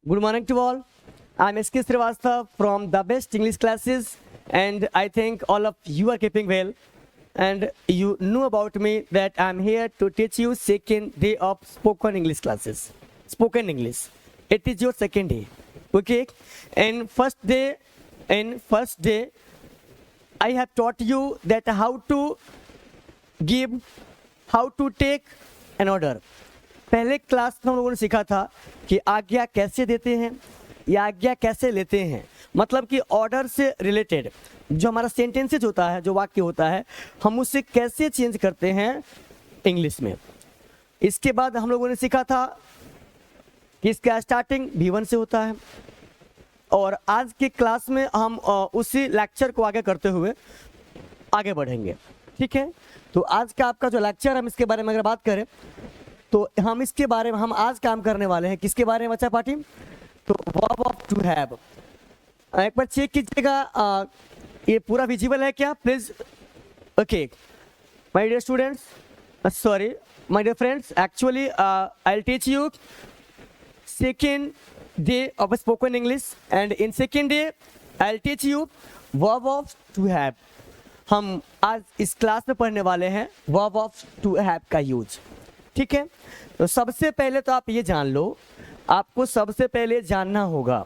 Good morning to all. I'm S.K. Srivastava from the best English classes, and I think all of you are keeping well. And you know about me that I'm here to teach you second day of spoken English classes. Spoken English. It is your second day. Okay? And first day, I have taught you that how to give, how to take an order. पहले class में हम लोगों ने सीखा था कि आज्ञा कैसे देते हैं या आज्ञा कैसे लेते हैं, मतलब कि ऑर्डर से रिलेटेड जो हमारा सेंटेंसेज होता है, जो वाक्य होता है, हम उसे कैसे चेंज करते हैं इंग्लिश में। इसके बाद हम लोगों ने सीखा था कि इसका स्टार्टिंग V1 से होता है, और आज के क्लास में हम उसी लेक्चर को आगे करते हुए आगे बढ़ेंगे। ठीक है, तो आज का आपका जो लेक्चर, हम इसके बारे में अगर बात करें तो हम इसके बारे में हम आज काम करने वाले हैं। किसके बारे में बच्चा पार्टी? तो वर्ब ऑफ टू हैव। एक बार चेक कीजिएगा ये पूरा विजिबल है क्या please. Okay my dear students, sorry my dear friends, actually I will teach you second day of spoken English, and in second day I will teach you verb of to have. हम आज इस class में पढ़ने वाले हैं verb of to have का use. ठीक है, तो सबसे पहले तो आप ये जान लो, आपको सबसे पहले जानना होगा,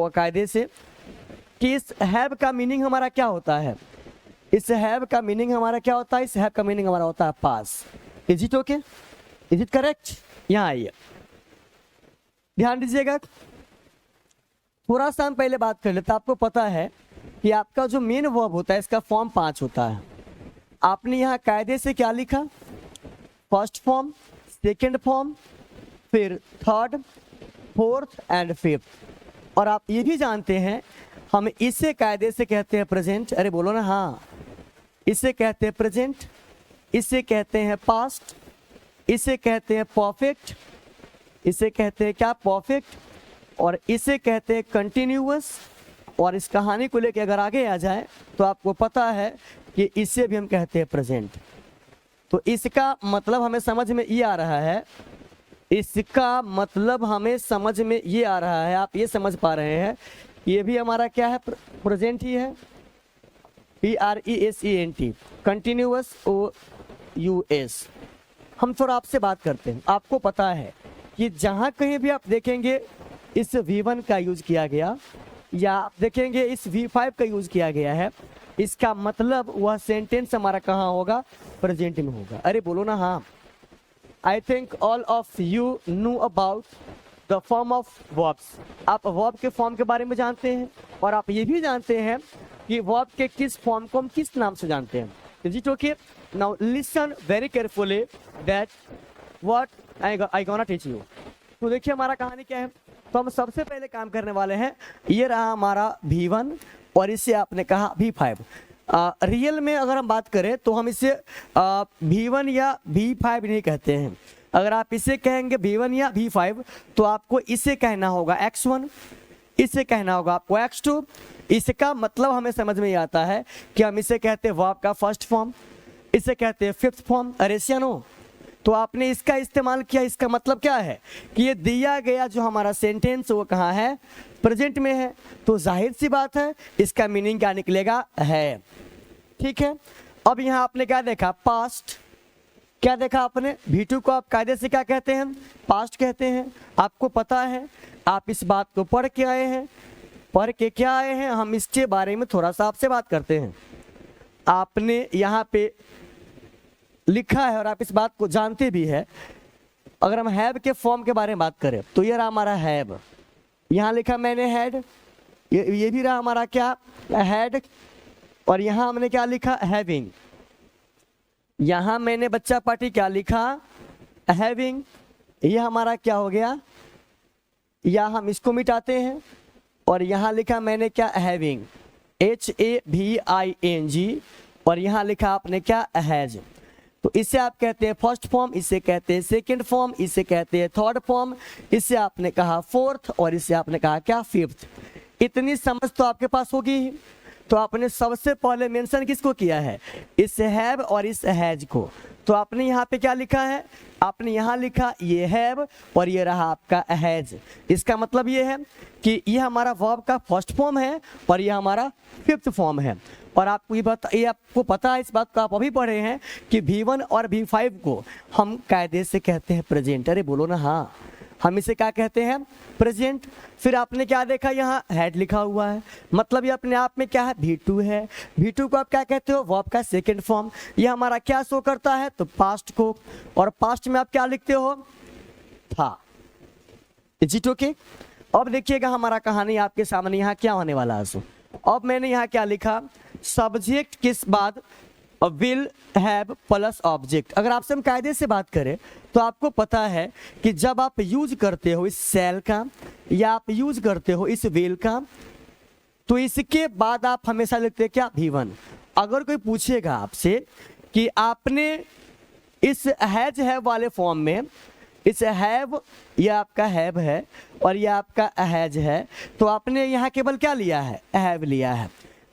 कायदे से कि इस हैव का मीनिंग हमारा क्या होता है। इस हैव का मीनिंग हमारा क्या होता है? इस हैव का मीनिंग हमारा होता है पास। Is it okay? Is it correct? यहाँ आइए, ध्यान दीजिएगा। थोड़ा सा हम पहले बात कर लेते। आपको पता है कि आपका जो मेन वर्ब होता है इसका फॉर्म 5 होता है। आपने यहाँ कायदे से क्या लिखा? फर्स्ट फॉर्म, सेकंड फॉर्म, फिर थर्ड, फोर्थ एंड फिफ्थ। और आप ये भी जानते हैं हम इसे कायदे से कहते हैं प्रेजेंट। अरे बोलो ना हाँ, इसे कहते हैं प्रेजेंट, इसे कहते हैं पास्ट, इसे कहते हैं परफेक्ट, इसे कहते हैं क्या? परफेक्ट, और इसे कहते हैं कंटिन्यूअस। और इस कहानी को लेकर अगर आगे आ जाए तो आपको पता है कि इसे भी हम कहते हैं प्रेजेंट। तो इसका मतलब हमें समझ में ये आ रहा है, आप ये समझ पा रहे हैं, ये भी हमारा क्या है? प्रेजेंट ही है। PRESENT, continuous OUS। हम थोड़ा आपसे बात करते हैं। आपको पता है कि जहाँ कहीं भी आप देखेंगे इस V1 का यूज किया गया या आप देखेंगे इस V5 का यूज किया गया है, इसका मतलब वह सेंटेंस हमारा कहाँ होगा? प्रेजेंट में होगा। अरे बोलो ना हाँ। आई think all of you know about the form of verbs. आप वर्ब के फॉर्म के बारे में जानते हैं, और आप ये भी जानते हैं कि वर्ब के किस फॉर्म को हम किस नाम से जानते हैं। Is it okay? Now listen very carefully that what I gonna teach you. तो देखिए हमारा कहानी क्या है। तो हम सबसे पहले काम करने वाले हैं, ये रहा हमारा V1 और इसे आपने कहा V5। रियल में अगर हम बात करें तो हम इसे V1 या V5 नहीं कहते हैं। अगर आप इसे कहेंगे V1 या V5 तो आपको इसे कहना होगा X1, इसे कहना होगा आपको X2। इसका मतलब हमें समझ में आता है कि हम इसे कहते हैं वर्ब का फर्स्ट फॉर्म, इसे कहते हैं फिफ्थ फॉर्म। अरेसियानो, तो आपने इसका इस्तेमाल किया, इसका मतलब क्या है कि ये दिया गया जो हमारा सेंटेंस वो कहाँ है? प्रेजेंट में है। तो जाहिर सी बात है इसका मीनिंग क्या निकलेगा? है। ठीक है, अब यहाँ आपने क्या देखा? पास्ट। क्या देखा आपने? V2 को आप कायदे से क्या कहते हैं? पास्ट कहते हैं। आपको पता है, आप इस बात को पढ़ के आए हैं। पढ़ के क्या आए हैं? हम इसके बारे में थोड़ा सा आपसे बात करते हैं। आपने यहाँ पे लिखा है और आप इस बात को जानते भी है। अगर हम हैव के फॉर्म के बारे में बात करें तो ये रहा हमारा हैव, यहाँ लिखा मैंने हैड, ये भी रहा हमारा क्या? हैड। और यहाँ हमने क्या लिखा? हैविंग। यहाँ मैंने बच्चा पार्टी क्या लिखा? हैविंग। ये हमारा क्या हो गया? या हम इसको मिटाते हैं और यहाँ लिखा मैंने क्या? Having, HAVING। और यहाँ लिखा आपने क्या? हैज। तो इसे आप कहते हैं फर्स्ट फॉर्म, इसे कहते हैं सेकंड फॉर्म, इसे कहते हैं थर्ड फॉर्म, इसे आपने कहा फोर्थ, और इसे आपने कहा क्या? फिफ्थ। इतनी समझ तो आपके पास होगी। तो आपने सबसे पहले मेंशन किसको किया है? इस हैव और इस हैज को। तो आपने यहाँ पे क्या लिखा है? आपने यहाँ लिखा ये हैव और ये रहा आपका हैज। इसका मतलब ये है कि ये हमारा वर्ब का फर्स्ट फॉर्म है और ये हमारा फिफ्थ फॉर्म है। और आपको ये आपको पता है, इस बात को आप अभी पढ़े हैं कि V1 और V5 को हम कायदे से कहते हैं प्रेजेंट। अरे बोलो ना हाँ, हम इसे क्या कहते हैं? प्रेजेंट। फिर आपने क्या देखा, यहाँ हैड लिखा हुआ है, मतलब ये अपने आप में क्या है? V2 है। V2 को आप क्या कहते हो? वर्ब का सेकंड फॉर्म। ये हमारा क्या शो करता है? तो पास्ट को। और पास्ट में आप क्या लिखते हो? था। Is it okay? अब देखिएगा हमारा कहानी आपके सामने यहाँ क्या होने वाला है। अब मैंने यहाँ क्या लिखा? सब्जेक्ट किस बाद विल हैव प्लस ऑब्जेक्ट। अगर आपसे हम कायदे से बात करें तो आपको पता है कि जब आप यूज करते हो इस सेल का या आप यूज करते हो इस विल का, तो इसके बाद आप हमेशा लिखते हैं क्या? V1। अगर कोई पूछेगा आपसे कि आपने इस हैज हैव वाले फॉर्म में, इस हैव, ये आपका हैव है और ये आपका हैज है, तो आपने यहाँ केवल क्या लिया है? हैव लिया है।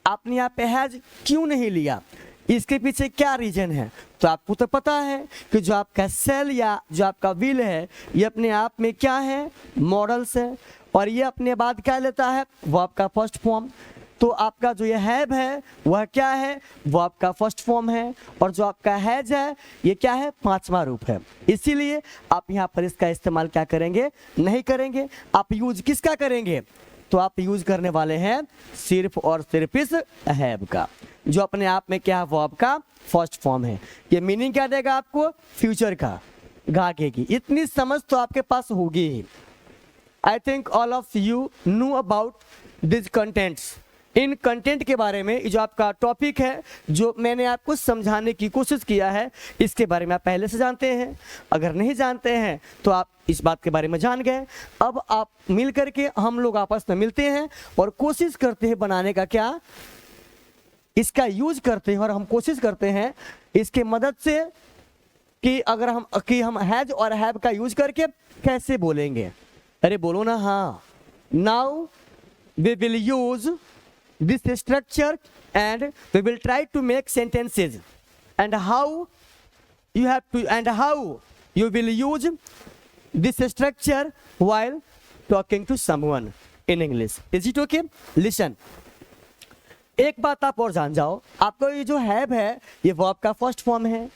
आपने यहाँ पे हैज क्यों नहीं लिया? इसके पीछे क्या रीजन है? तो आपको तो पता है कि जो आपका सेल या जो आपका विल है ये अपने आप में क्या है? मॉडल्स है। और ये अपने बाद क्या लेता है? वो आपका फर्स्ट फॉर्म। तो आपका जो ये हैव है वह क्या है? वो आपका फर्स्ट फॉर्म है। और जो आपका हैज है ये क्या है? पांचवा रूप है। इसीलिए आप यहाँ पर इसका इस्तेमाल क्या करेंगे? नहीं करेंगे। आप यूज किसका करेंगे? तो आप यूज करने वाले हैं सिर्फ और सिर्फ इस हैव का, जो अपने आप में क्या है? वो आपका फर्स्ट फॉर्म है। ये मीनिंग क्या देगा आपको? फ्यूचर का, आगे की। इतनी समझ तो आपके पास होगी ही। I think all of you know about this contents. इन कंटेंट के बारे में जो आपका टॉपिक है, जो मैंने आपको समझाने की कोशिश किया है, इसके बारे में आप पहले से जानते हैं। अगर नहीं जानते हैं तो आप इस बात के बारे में जान गए। अब आप मिल करके हम लोग आपस में मिलते हैं और कोशिश करते हैं बनाने का क्या? इसका यूज करते हैं और हम कोशिश करते हैं इसके मदद से कि अगर हम हैज और हैव का यूज करके कैसे बोलेंगे। अरे बोलो ना हाँ। Now we will use this structure and we will try to make sentences and how you will use this structure while talking to someone in English. Is it okay? Listen. एक बात आप और जान जाओ, आपको ये जो हैव है ये वर्ब का फर्स्ट फॉर्म है।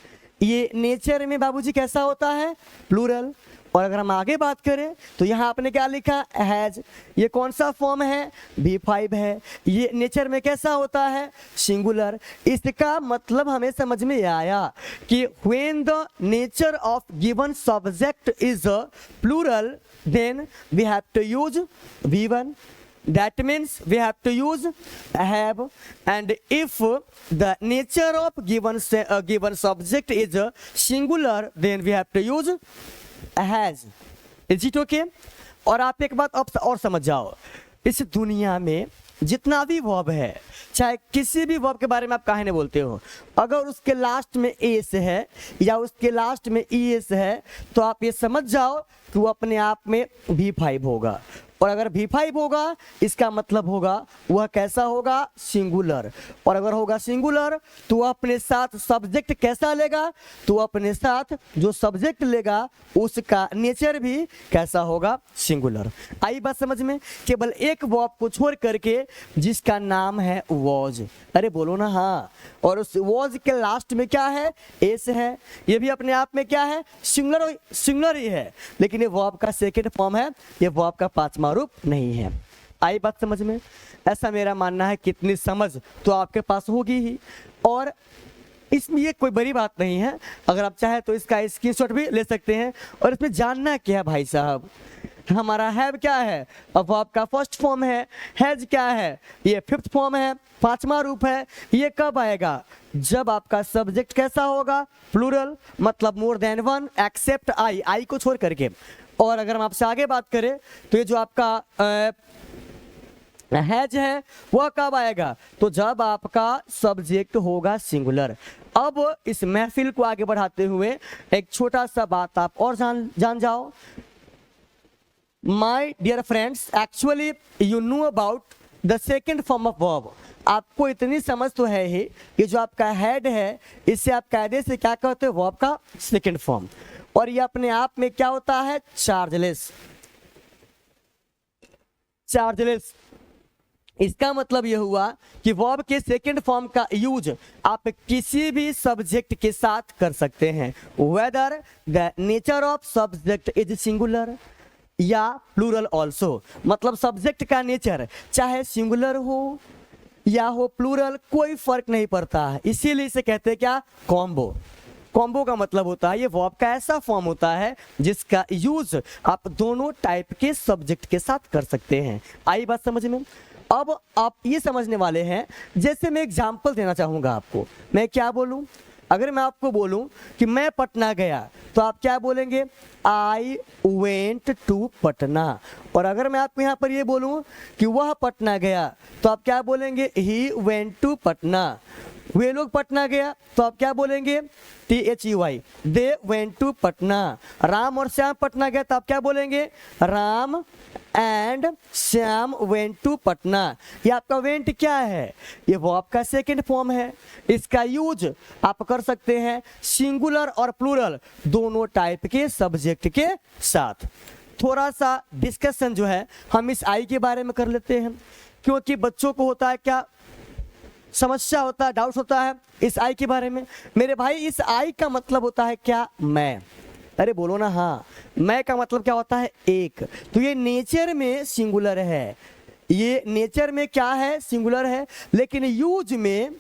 ये नेचर में बाबूजी कैसा होता है? प्लूरल। और अगर हम आगे बात करें तो यहाँ आपने क्या लिखा? हैज। ये कौन सा फॉर्म है? V5 है। ये नेचर में कैसा होता है? सिंगुलर। इसका मतलब हमें समझ में आया कि when the nature of given subject is a plural then we have to use V1. That means we have to use have. And if the nature of given subject is a singular then we have to use has. Is it okay? और आप एक बात अब और समझ जाओ, इस दुनिया में जितना भी वर्ब है, चाहे किसी भी वर्ब के बारे में आप काहे नहीं बोलते हो, अगर उसके लास्ट में एस है या उसके लास्ट में ईएस है तो आप ये समझ जाओ कि वो अपने आप में V5 होगा। और अगर V5 होगा इसका मतलब होगा वह कैसा होगा? सिंगुलर। और अगर होगा सिंगुलर तो वह अपने साथ सब्जेक्ट कैसा लेगा? तो अपने साथ जो सब्जेक्ट लेगा उसका नेचर भी कैसा होगा? सिंगुलर। आई बात समझ में? केवल एक वर्ब को छोड़ करके जिसका नाम है वॉज। अरे बोलो ना हाँ। और उस वॉज के लास्ट में क्या है? एस है। ये भी अपने आप में क्या है? सिंगुलर ही है, लेकिन ये वर्ब का सेकंड फॉर्म है, ये वर्ब का पांचवा रूप नहीं है। आई बात समझ में? ऐसा मेरा मानना है। कितनी समझ तो आपके पास होगी ही। और इसमें ये कोई बड़ी बात नहीं है, अगर आप चाहे तो इसका स्क्रीनशॉट भी ले सकते हैं। और इसमें जानना क्या है भाई साहब? हमारा हैव क्या है? अब आपका फर्स्ट फॉर्म है। हैज क्या है? ये फिफ्थ फॉर्म है, पांचवा रूप है। ये कब आएगा? जब आपका सब्जेक्ट कैसा होगा? प्लूरल, मतलब मोर देन वन, एक्सेप्ट आई को छोड़ करके। और अगर हम आपसे आगे बात करें तो ये जो आपका हैज है वह कब आएगा? तो जब आपका सब्जेक्ट होगा सिंगुलर। अब इस महफिल को आगे बढ़ाते हुए एक छोटा सा बात आप और जान जाओ। My dear friends, actually you know about the second form of verb. आपको इतनी समझ तो है ही कि जो आपका हेड है इसे आप कायदे से क्या कहते हो, वर्ब का सेकंड फॉर्म, और ये अपने आप में क्या होता है, चार्जलेस। चार्जलेस इसका मतलब यह हुआ कि वर्ब के सेकंड फॉर्म का यूज आप किसी भी सब्जेक्ट के साथ कर सकते हैं, whether the nature of subject is singular या प्लूरल ऑल्सो। मतलब सब्जेक्ट का नेचर चाहे सिंगुलर हो या हो प्लूरल, कोई फर्क नहीं पड़ता है, इसीलिए इसे कहते हैं क्या, कॉम्बो। कॉम्बो का मतलब होता है ये वर्ब का ऐसा फॉर्म होता है जिसका यूज आप दोनों टाइप के सब्जेक्ट के साथ कर सकते हैं। आई बात समझ में? अब आप ये समझने वाले हैं, जैसे मैं एग्जांपल देना चाहूंगा आपको। मैं क्या बोलूं, अगर मैं आपको बोलूं कि मैं पटना गया तो आप क्या बोलेंगे, आई वेंट टू पटना। और अगर मैं आपको यहाँ पर ये बोलूं कि वह पटना गया तो आप क्या बोलेंगे, ही वेंट टू पटना। वे लोग पटना गया तो आप क्या बोलेंगे, THEY, they went to Patna. Ram और श्याम पटना गया तो आप क्या बोलेंगे, Ram and Shyam went to Patna. ये आपका वेंट क्या है, ये वो आपका सेकंड फॉर्म है। इसका यूज आप कर सकते हैं सिंगुलर और प्लूरल दोनों टाइप के सब्जेक्ट के साथ। थोड़ा सा डिस्कशन जो है हम इस आई के बारे में कर लेते हैं, क्योंकि बच्चों को होता है क्या, समस्या होता है, डाउट होता है इस आई के बारे में। मेरे भाई इस आई का मतलब होता है क्या, मैं। अरे बोलो ना हाँ, मैं का मतलब क्या होता है, एक। तो ये नेचर में सिंगुलर है, ये नेचर में क्या है, सिंगुलर है, लेकिन यूज में,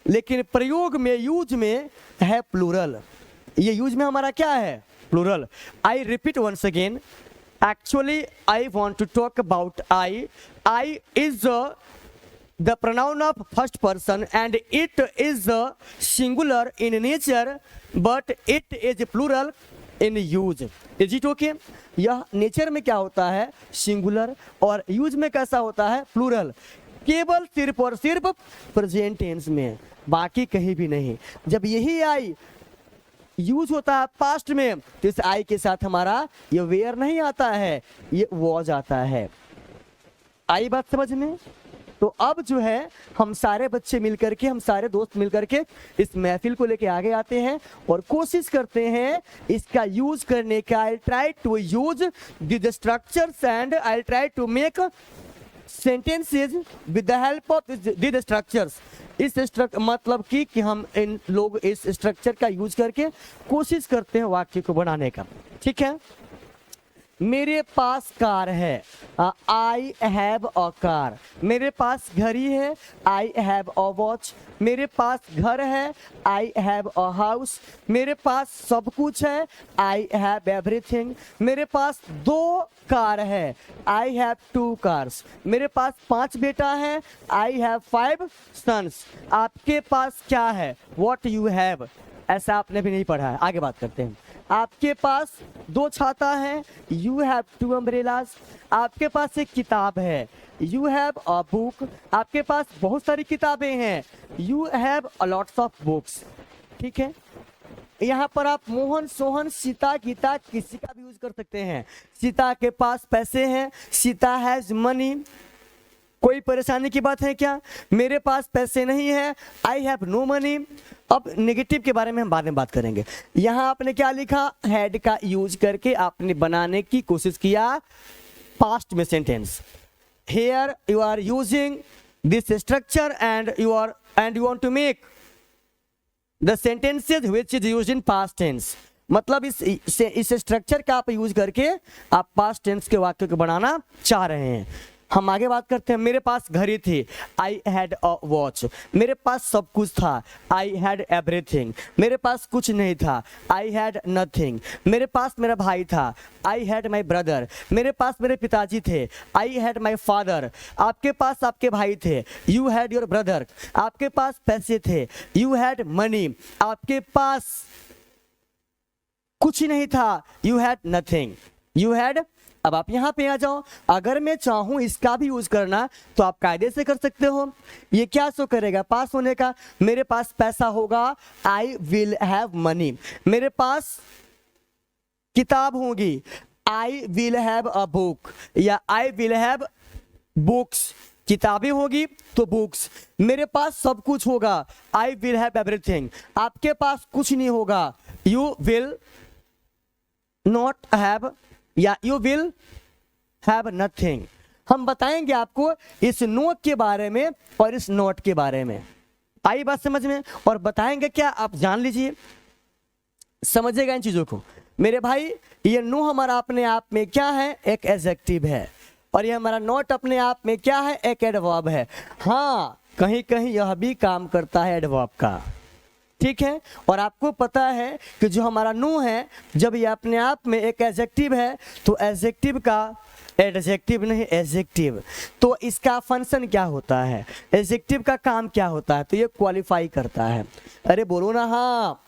लेकिन प्रयोग में, यूज में है प्लूरल। ये यूज में हमारा क्या है, plural. I repeat once again, actually I want to talk about I. I is the pronoun of first person and it is singular in nature but it is plural in use. is it okay? यह nature में क्या होता है, singular, और use में कैसा होता है, प्लूरल। केवल सिर्फ और सिर्फ प्रेजेंट टेंस में, बाकी कहीं भी नहीं। जब यही आई यूज होता है पास्ट में तो इस आई के साथ हमारा ये वेयर नहीं आता है, ये वॉज आता है। आई बात समझ में? तो अब जो है हम सारे बच्चे मिलकर के, हम सारे दोस्त मिलकर के इस महफिल को लेके आगे आते हैं और कोशिश करते हैं इसका यूज करने का। I try to use the structures and I try to make sentences with the help of the structures. इस मतलब कि हम इन लोग इस स्ट्रक्चर का यूज करके कोशिश करते हैं वाक्य को बनाने का। ठीक है, मेरे पास कार है, आई हैव अ कार। मेरे पास घड़ी है, आई हैव अ वॉच। मेरे पास घर है, आई हैव अ हाउस। मेरे पास सब कुछ है, आई हैव एवरीथिंग। मेरे पास 2 कार है, आई हैव 2 कार्स। मेरे पास 5 बेटा है, आई हैव 5 सन्स। आपके पास क्या है, व्हाट यू हैव, ऐसा आपने भी नहीं पढ़ा है। आगे बात करते हैं। आपके पास 2 छाता है, यू हैव 2 अम्ब्रेलास। आपके पास एक किताब है, यू हैव अ बुक। आपके पास बहुत सारी किताबें हैं, you have a lots of books. ठीक है, यहाँ पर आप मोहन, सोहन, सीता, गीता किसी का भी यूज कर सकते हैं। सीता के पास पैसे हैं, सीता हैज मनी। कोई परेशानी की बात है क्या, मेरे पास पैसे नहीं है, आई हैव नो मनी। अब नेगेटिव के बारे में हम बाद में बात करेंगे। यहाँ आपने क्या लिखा, हैड का यूज करके आपने बनाने की कोशिश किया पास्ट में sentence. Here you are using this structure and you want to make the sentences which is used in past tense. मतलब इस स्ट्रक्चर का आप यूज करके आप पास्ट टेंस के वाक्य को बनाना चाह रहे हैं। हम आगे बात करते हैं। मेरे पास घड़ी थी, आई हैड अ वॉच। मेरे पास सब कुछ था, आई हैड एवरीथिंग। मेरे पास कुछ नहीं था, आई हैड नथिंग। मेरे पास मेरा भाई था, आई हैड माई ब्रदर। मेरे पास मेरे पिताजी थे, आई हैड माई फादर। आपके पास आपके भाई थे, यू हैड योर ब्रदर। आपके पास पैसे थे, यू हैड मनी। आपके पास कुछ नहीं था, you had nothing, you had. अब आप यहां पे आ जाओ, अगर मैं चाहूं इसका भी यूज करना तो आप कायदे से कर सकते हो। ये क्या शो करेगा, पास होने का। मेरे पास पैसा होगा, आई विल हैव मनी। मेरे पास किताब होगी, I will have a book, या आई विल हैव बुक्स। किताबें होगी तो बुक्स, मेरे पास सब कुछ होगा, आई विल हैव एवरीथिंग। आपके पास कुछ नहीं होगा, यू विल नॉट हैव या यू विल हैव नथिंग। हम बताएंगे आपको इस नो के बारे में और इस नॉट के बारे में, आई बात समझ में, और बताएंगे क्या आप जान लीजिए, समझिएगा इन चीजों को मेरे भाई। ये नो हमारा अपने आप में क्या है, एक एडजेक्टिव है, और ये हमारा नॉट अपने आप में क्या है, एक एडवर्ब है। हाँ, कहीं कहीं यह भी काम करता है एडवर्ब का, ठीक है। और आपको पता है कि जो हमारा नो है, जब ये अपने आप में एक एडजेक्टिव है तो एडजेक्टिव का, एडजेक्टिव नहीं एडजेक्टिव, तो इसका फंक्शन क्या होता है, एडजेक्टिव का काम क्या होता है, तो ये क्वालिफाई करता है। अरे बोलो ना हाँ,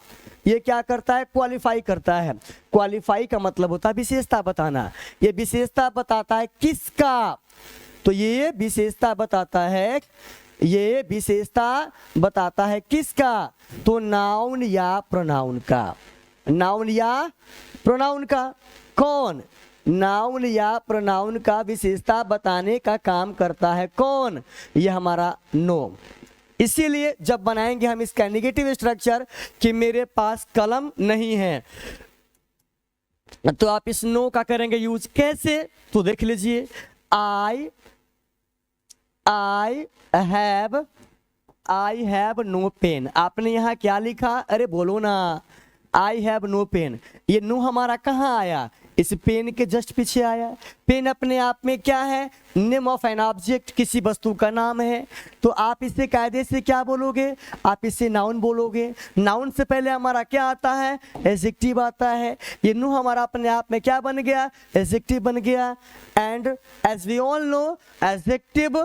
ये क्या करता है, क्वालिफाई करता है। क्वालिफाई का मतलब होता है विशेषता बताना। ये विशेषता बताता है किसका, तो ये विशेषता बताता है, ये विशेषता बताता है किसका, तो नाउन या प्रोनाउन का, नाउन या प्रोनाउन का। कौन, नाउन या प्रोनाउन का विशेषता बताने का काम करता है कौन, ये हमारा नो। इसीलिए जब बनाएंगे हम इसका नेगेटिव स्ट्रक्चर कि मेरे पास कलम नहीं है, तो आप इस नो का करेंगे यूज कैसे, तो देख लीजिए, आई हैव नो पेन। आपने यहाँ क्या लिखा, अरे बोलो ना, आई हैव नो पेन। ये नो हमारा कहाँ आया, इस पेन के जस्ट पीछे आया। पेन अपने आप में क्या है, नेम ऑफ एन ऑब्जेक्ट, किसी वस्तु का नाम है, तो आप इसे कायदे से क्या बोलोगे, आप इसे नाउन बोलोगे। नाउन से पहले हमारा क्या आता है, एडजेक्टिव आता है। ये नो हमारा अपने आप में क्या बन गया, एडजेक्टिव बन गया। And as we all know, adjective,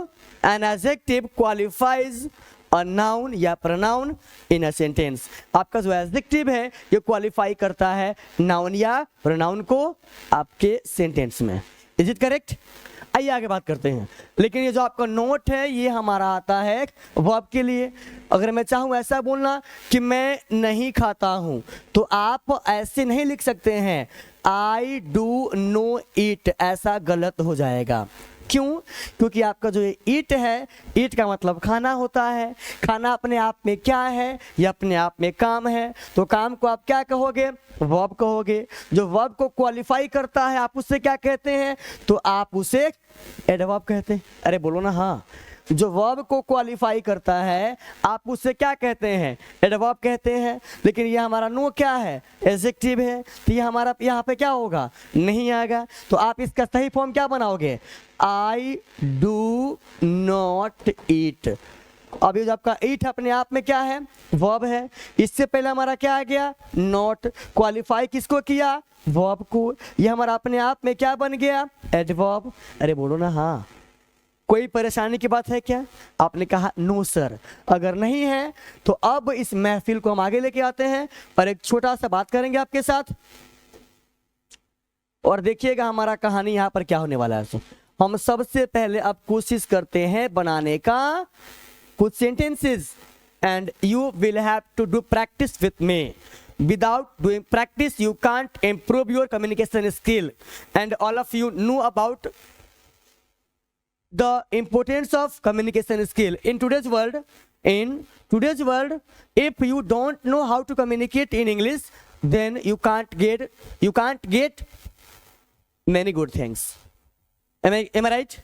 an adjective qualifies a noun या प्रोनाउन इन अ सेंटेंस। आपका जो एडजेक्टिव है ये क्वालिफाई करता है नाउन या प्रोनाउन को आपके सेंटेंस में। Is it correct? आइए आगे बात करते हैं। लेकिन ये जो आपका नोट है ये हमारा आता है वर्ब के लिए। अगर मैं चाहूँ ऐसा बोलना कि मैं नहीं खाता हूँ, तो आप ऐसे नहीं लिख सकते हैं आई डू नो ईट, ऐसा गलत हो जाएगा। क्यों? क्योंकि आपका जो ईट है, ईट का मतलब खाना होता है। खाना अपने आप में क्या है, ये अपने आप में काम है, तो काम को आप क्या कहोगे, वर्ब कहोगे। जो वर्ब को क्वालिफाई करता है आप उससे क्या कहते हैं, तो आप उसे एडवर्ब कहते हैं। अरे बोलो ना हाँ, जो वर्ब को क्वालिफाई करता है आप उससे क्या कहते हैं, एडवर्ब कहते हैं। लेकिन ये हमारा नो क्या है, एडजेक्टिव है, तो ये हमारा यहाँ पे क्या होगा, नहीं आएगा। तो आप इसका सही फॉर्म क्या बनाओगे, आई डू नॉट ईट। अब ये जो आपका ईट अपने आप में क्या है, वर्ब है। इससे पहले हमारा क्या आ गया, नॉट। क्वालिफाई किसको किया, वर्ब को। ये हमारा अपने आप में क्या बन गया, एडवर्ब। अरे बोलो ना हाँ, कोई परेशानी की बात है क्या? आपने कहा नो सर। अगर नहीं है तो अब इस महफिल को हम आगे लेके आते हैं और एक छोटा सा बात करेंगे आपके साथ, और देखिएगा हमारा कहानी यहाँ पर क्या होने वाला है। हम सबसे पहले अब कोशिश करते हैं बनाने का कुछ sentences, and you will have to do practice with me. Without doing practice you can't improve your communication skill, and all of you know about the importance of communication skill in today's world. In today's world, if you don't know how to communicate in English, then you can't get many good things. Am I right?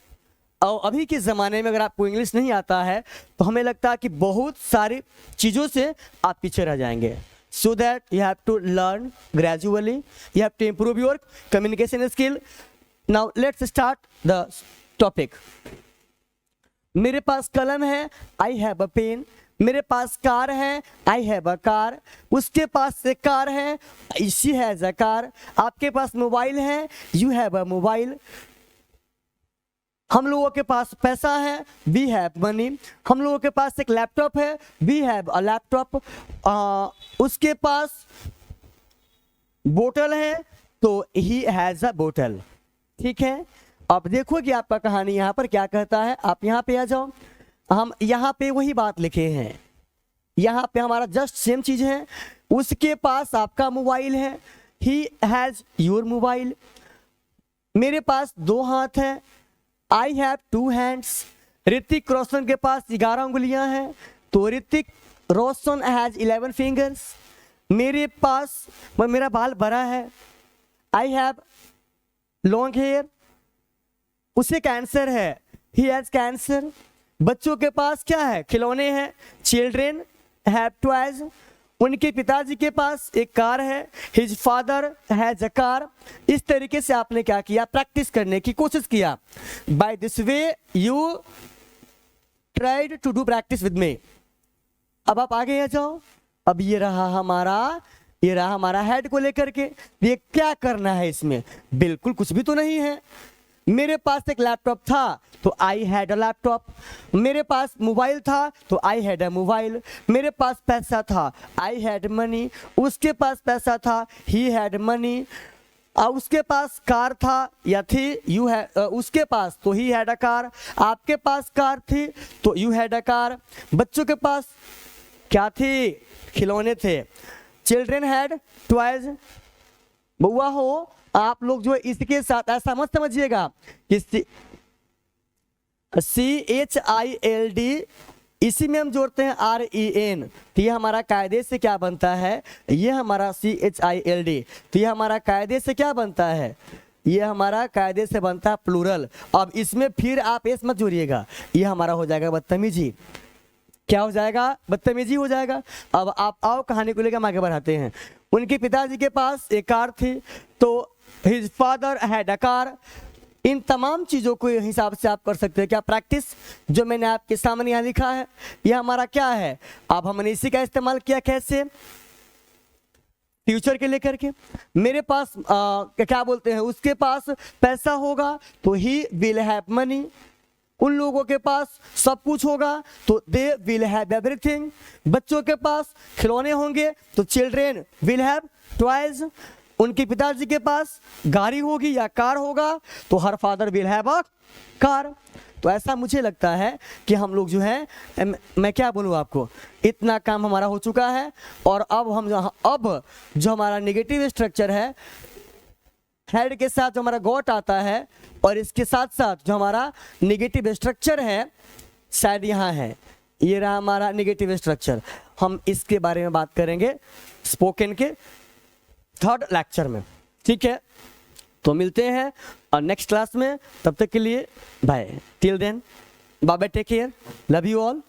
और अभी के ज़माने में अगर आपको English नहीं आता है तो हमें लगता है कि बहुत सारी चीज़ों से आप पीछे रह जाएंगे। So that you have to learn gradually, you have to improve your communication skill. Now let's start the topic. मेरे पास कलम है, I have a pen. मेरे पास कार है, I have a car. उसके पास एक कार है, she has a car. आपके पास mobile है, you have a mobile. हम लोगों के पास पैसा है, वी हैव मनी। हम लोगों के पास एक लैपटॉप है, वी हैव अ लैपटॉप। उसके पास बोतल है तो ही हैज अ बोतल। ठीक है, अब देखो कि आपका कहानी यहाँ पर क्या कहता है। आप यहाँ पे आ जाओ, हम यहाँ पे वही बात लिखे हैं, यहाँ पे हमारा जस्ट सेम चीज है। उसके पास आपका मोबाइल है, ही हैज योर मोबाइल। मेरे पास दो हाथ है, I have two hands. Hrithik Roshan के पास 11 उंगलियां हैं, तो ऋतिक रोशन हैज 11 फिंगर्स। मेरे पास मेरा बाल बड़ा है, आई हैव लॉन्ग हेयर। उसे कैंसर है, ही हैज कैंसर। बच्चों के पास क्या है? खिलौने हैं, चिल्ड्रेन हैव टॉयज। उनके पिताजी के पास एक कार है, his father has a car. इस तरीके से आपने क्या किया? प्रैक्टिस करने की कोशिश किया। By this way you tried to do practice with me. अब आप आगे आ जाओ। अब ये रहा हमारा हेड को लेकर के, ये क्या करना है इसमें? बिल्कुल कुछ भी तो नहीं है। मेरे पास एक लैपटॉप था तो आई हैड अ लैपटॉप। मेरे पास मोबाइल था तो आई हैड अ मोबाइल। मेरे पास पैसा था, आई हैड मनी। उसके पास पैसा था, ही हैड मनी। उसके पास कार था या थी, यू हैड। उसके पास तो ही हैड अ कार। आपके पास कार थी तो यू हैड अ कार। बच्चों के पास क्या थी? खिलौने थे। Children had toys. बउआ हो, आप लोग जो इसके साथ ऐसा मत समझिएगा कि CHILD इसी में हम जोड़ते हैं REN, तो ये हमारा कायदे से क्या बनता है? ये हमारा CHILD, तो ये हमारा कायदे से क्या बनता है? ये हमारा कायदे से बनता है प्लूरल। अब इसमें फिर आप एस मत जोड़िएगा, ये हमारा हो जाएगा बदतमीजी। क्या हो जाएगा? बदतमीजी हो जाएगा। अब आप आओ कहानी को लेकर हम आगे बढ़ाते हैं। उनके पिताजी के पास एक कार थी तो his father had a car. इन तमाम चीज़ों को हिसाब से आप कर सकते हैं क्या? प्रैक्टिस जो मैंने आपके सामने यहाँ लिखा है, यह हमारा क्या है? अब हमने इसी का इस्तेमाल किया कैसे? फ्यूचर के लेकर के। मेरे पास क्या बोलते हैं, उसके पास पैसा होगा तो ही विल हैव मनी। उन लोगों के पास सब कुछ होगा तो दे विल हैव एवरीथिंग। बच्चों के पास खिलौने होंगे तो चिल्ड्रेन विल हैव टॉयज। उनके पिताजी के पास गाड़ी होगी या कार होगा तो her father will have a car. तो ऐसा मुझे लगता है कि हम लोग जो है, मैं क्या बोलूँ आपको, इतना काम हमारा हो चुका है। और अब जो हमारा नेगेटिव स्ट्रक्चर है, हेड के साथ जो हमारा गॉट आता है और इसके साथ साथ जो हमारा नेगेटिव स्ट्रक्चर है शायद यहाँ है, ये रहा हमारा नेगेटिव स्ट्रक्चर। हम इसके बारे में बात करेंगे स्पोकन के 3rd लेक्चर में, ठीक है? तो मिलते हैं और नेक्स्ट क्लास में। तब तक के लिए bye. Till then bye bye, take care, love you all.